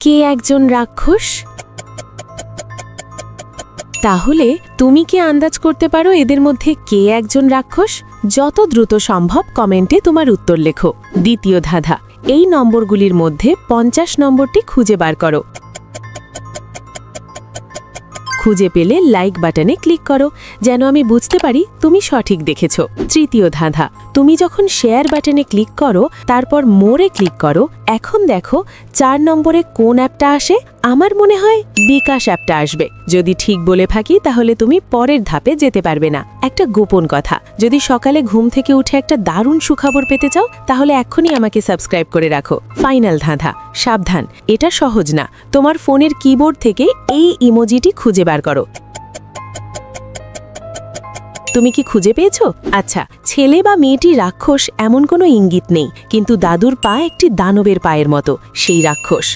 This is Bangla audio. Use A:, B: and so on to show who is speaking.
A: কে একজন রাক্ষস? তাহলে তুমি কি আন্দাজ করতে পারো এদের মধ্যে কে একজন রাক্ষস? যত দ্রুত সম্ভব কমেন্টে তোমার উত্তর লেখো। দ্বিতীয় ধাঁধা, এই নম্বরগুলির মধ্যে 50 নম্বরটি খুঁজে বার করো। খুঁজে পেলে লাইক বাটনে ক্লিক করো, যেন আমি বুঝতে পারি তুমি সঠিক দেখেছো। তৃতীয় ধাঁধা, তুমি যখন শেয়ার বাটনে ক্লিক করো তারপর মোরে ক্লিক করো, এখন দেখো 4 নম্বরে কোন অ্যাপটা আসে? আমার মনে হয় বিকাশ অ্যাপটা আসবে। যদি ঠিক বলে থাকি তাহলে তুমি পরের ধাপে যেতে পারবে না। একটা গোপন কথা, যদি সকালে ঘুম থেকে উঠে একটা দারুণ সুখবর পেতে চাও তাহলে এক্ষুনি আমাকে সাবস্ক্রাইব করে রাখো। ফাইনাল ধাঁধা, সাবধান, এটা সহজ না। তোমার ফোনের কিবোর্ড থেকে এই ইমোজিটি খুঁজে বার করো। তুমি কি খুঁজে পেয়েছো? আচ্ছা, ছেলে বা মেয়েটি রাক্ষস এমন কোনো ইঙ্গিত নেই, কিন্তু দাদুর পা একটি দানবের পায়ের মতো, সেই রাক্ষস।